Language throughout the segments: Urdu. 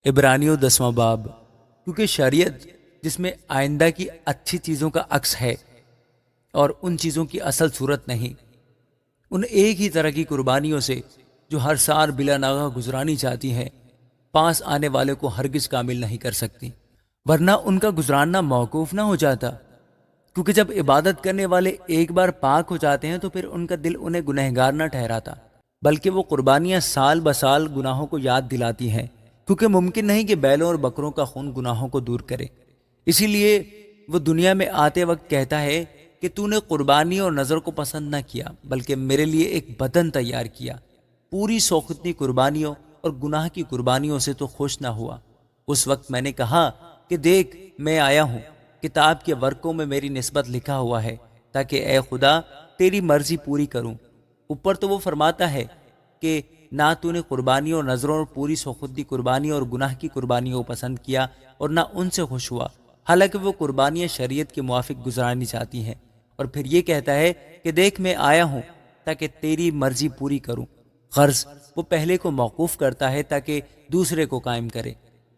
عبرانیوں 10واں باب۔ کیونکہ شریعت جس میں آئندہ کی اچھی چیزوں کا عکس ہے اور ان چیزوں کی اصل صورت نہیں، ان ایک ہی طرح کی قربانیوں سے جو ہر سال بلا ناغہ گزرانی چاہتی ہیں، پاس آنے والے کو ہرگز کامل نہیں کر سکتی، ورنہ ان کا گزراننا موقوف نہ ہو جاتا۔ کیونکہ جب عبادت کرنے والے ایک بار پاک ہو جاتے ہیں تو پھر ان کا دل انہیں گنہگار نہ ٹھہراتا، بلکہ وہ قربانیاں سال بسال گناہوں کو یاد دلاتی ہیں، کیونکہ ممکن نہیں کہ بیلوں اور بکروں کا خون گناہوں کو دور کرے۔ اسی لیے وہ دنیا میں آتے وقت کہتا ہے کہ تو نے قربانی اور نظر کو پسند نہ کیا، بلکہ میرے لیے ایک بدن تیار کیا۔ پوری سوختنی قربانیوں اور گناہ کی قربانیوں سے تو خوش نہ ہوا۔ اس وقت میں نے کہا کہ دیکھ، میں آیا ہوں، کتاب کے ورقوں میں میری نسبت لکھا ہوا ہے، تاکہ اے خدا تیری مرضی پوری کروں۔ اوپر تو وہ فرماتا ہے کہ نہ تو نے قربانیوں اور نظروں اور پوری سوختی قربانی اور گناہ کی قربانیوں کو پسند کیا اور نہ ان سے خوش ہوا، حالانکہ وہ قربانیاں شریعت کے موافق گزرانی چاہتی ہیں۔ اور پھر یہ کہتا ہے کہ دیکھ، میں آیا ہوں تاکہ تیری مرضی پوری کروں۔ غرض وہ پہلے کو موقوف کرتا ہے تاکہ دوسرے کو قائم کرے۔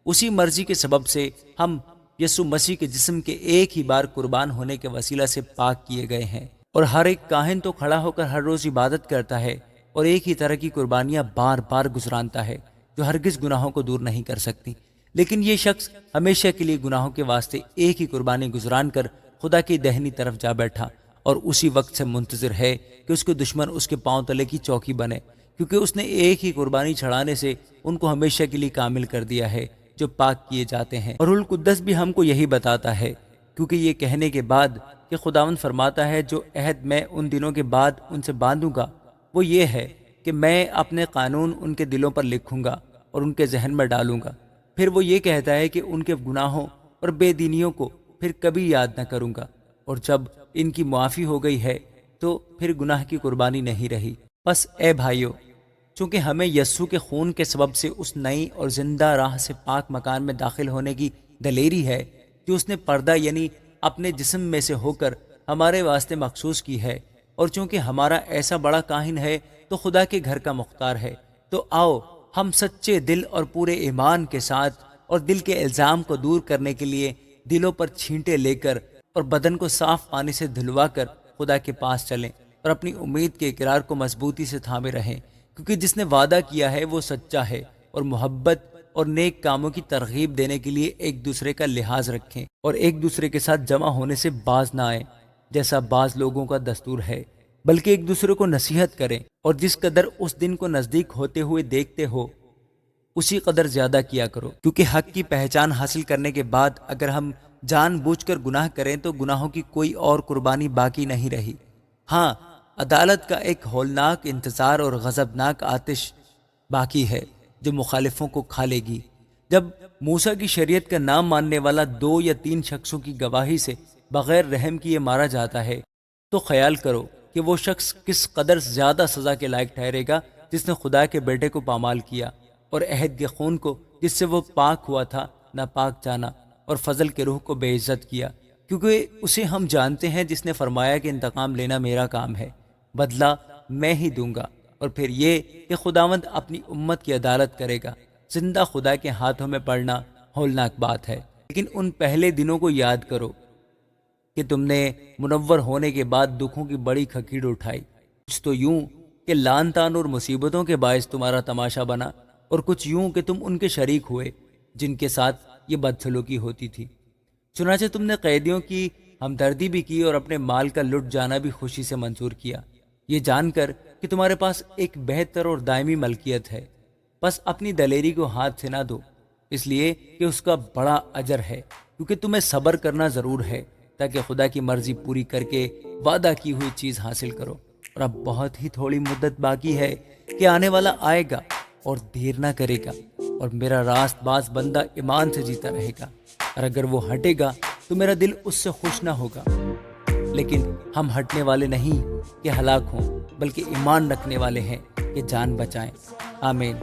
اسی مرضی کے سبب سے ہم یسوع مسیح کے جسم کے ایک ہی بار قربان ہونے کے وسیلہ سے پاک کیے گئے ہیں، اور ہر ایک کاہن تو کھڑا ہو کر ہر روز عبادت کرتا ہے اور ایک ہی طرح کی قربانیاں بار بار گزرانتا ہے جو ہرگز گناہوں کو دور نہیں کر سکتی۔ لیکن یہ شخص ہمیشہ کے لیے گناہوں کے واسطے ایک ہی قربانی گزران کر خدا کی دہنی طرف جا بیٹھا، اور اسی وقت سے منتظر ہے کہ اس کے دشمن اس کے پاؤں تلے کی چوکی بنے، کیونکہ اس نے ایک ہی قربانی چڑھانے سے ان کو ہمیشہ کے لیے کامل کر دیا ہے جو پاک کیے جاتے ہیں۔ اور روح القدس بھی ہم کو یہی بتاتا ہے، کیونکہ یہ کہنے کے بعد کہ خداوند فرماتا ہے جو عہد میں ان دنوں کے بعد ان سے باندھوں گا وہ یہ ہے کہ میں اپنے قانون ان کے دلوں پر لکھوں گا اور ان کے ذہن میں ڈالوں گا۔ پھر وہ یہ کہتا ہے کہ ان کے گناہوں اور بے دینیوں کو پھر کبھی یاد نہ کروں گا، اور جب ان کی معافی ہو گئی ہے تو پھر گناہ کی قربانی نہیں رہی۔ بس اے بھائیو، چونکہ ہمیں یسوع کے خون کے سبب سے اس نئی اور زندہ راہ سے پاک مکان میں داخل ہونے کی دلیری ہے جو اس نے پردہ یعنی اپنے جسم میں سے ہو کر ہمارے واسطے مخصوص کی ہے، اور چونکہ ہمارا ایسا بڑا کاہن ہے تو خدا کے گھر کا مختار ہے، تو آؤ ہم سچے دل اور پورے ایمان کے ساتھ اور دل کے الزام کو دور کرنے کے لیے دلوں پر چھینٹے لے کر اور بدن کو صاف پانی سے دھلوا کر خدا کے پاس چلیں اور اپنی امید کے اقرار کو مضبوطی سے تھامے رہیں، کیونکہ جس نے وعدہ کیا ہے وہ سچا ہے۔ اور محبت اور نیک کاموں کی ترغیب دینے کے لیے ایک دوسرے کا لحاظ رکھیں اور ایک دوسرے کے ساتھ جمع ہونے سے باز نہ آئیں جیسا بعض لوگوں کا دستور ہے، بلکہ ایک دوسرے کو نصیحت کریں، اور جس قدر اس دن کو نزدیک ہوتے ہوئے دیکھتے ہو اسی قدر زیادہ کیا کرو، کیونکہ حق کی پہچان حاصل کرنے کے بعد اگر ہم جان بوجھ کر گناہ کریں تو گناہوں کی کوئی اور قربانی باقی نہیں رہی۔ ہاں، عدالت کا ایک ہولناک انتظار اور غضبناک آتش باقی ہے جو مخالفوں کو کھا لے گی۔ جب موسیٰ کی شریعت کا نام ماننے والا 2 یا 3 شخصوں کی گواہی سے بغیر رحم کیے مارا جاتا ہے تو خیال کرو کہ وہ شخص کس قدر زیادہ سزا کے لائق ٹھہرے گا جس نے خدا کے بیٹے کو پامال کیا اور عہد کے خون کو جس سے وہ پاک ہوا تھا ناپاک جانا، اور فضل کے روح کو بے عزت کیا، کیونکہ اسے ہم جانتے ہیں جس نے فرمایا کہ انتقام لینا میرا کام ہے، بدلہ میں ہی دوں گا۔ اور پھر یہ کہ خداوند اپنی امت کی عدالت کرے گا۔ زندہ خدا کے ہاتھوں میں پڑنا ہولناک بات ہے، لیکن ان پہلے دنوں کو یاد کرو کہ تم نے منور ہونے کے بعد دکھوں کی بڑی کھکیڑ اٹھائی، کچھ تو یوں کہ لعن طعن اور مصیبتوں کے باعث تمہارا تماشا بنا، اور کچھ یوں کہ تم ان کے شریک ہوئے جن کے ساتھ یہ بدسلوکی ہوتی تھی۔ چنانچہ تم نے قیدیوں کی ہمدردی بھی کی اور اپنے مال کا لٹ جانا بھی خوشی سے منظور کیا، یہ جان کر کہ تمہارے پاس ایک بہتر اور دائمی ملکیت ہے۔ بس اپنی دلیری کو ہاتھ سے نہ دو، اس لیے کہ اس کا بڑا اجر ہے، کیونکہ تمہیں صبر کرنا ضرور ہے تاکہ خدا کی مرضی پوری کر کے وعدہ کی ہوئی چیز حاصل کرو۔ اور اب بہت ہی تھوڑی مدت باقی ہے کہ آنے والا آئے گا اور دیر نہ کرے گا، اور میرا راست باز بندہ ایمان سے جیتا رہے گا، اور اگر وہ ہٹے گا تو میرا دل اس سے خوش نہ ہوگا۔ لیکن ہم ہٹنے والے نہیں کہ ہلاک ہوں، بلکہ ایمان رکھنے والے ہیں کہ جان بچائیں۔ آمین۔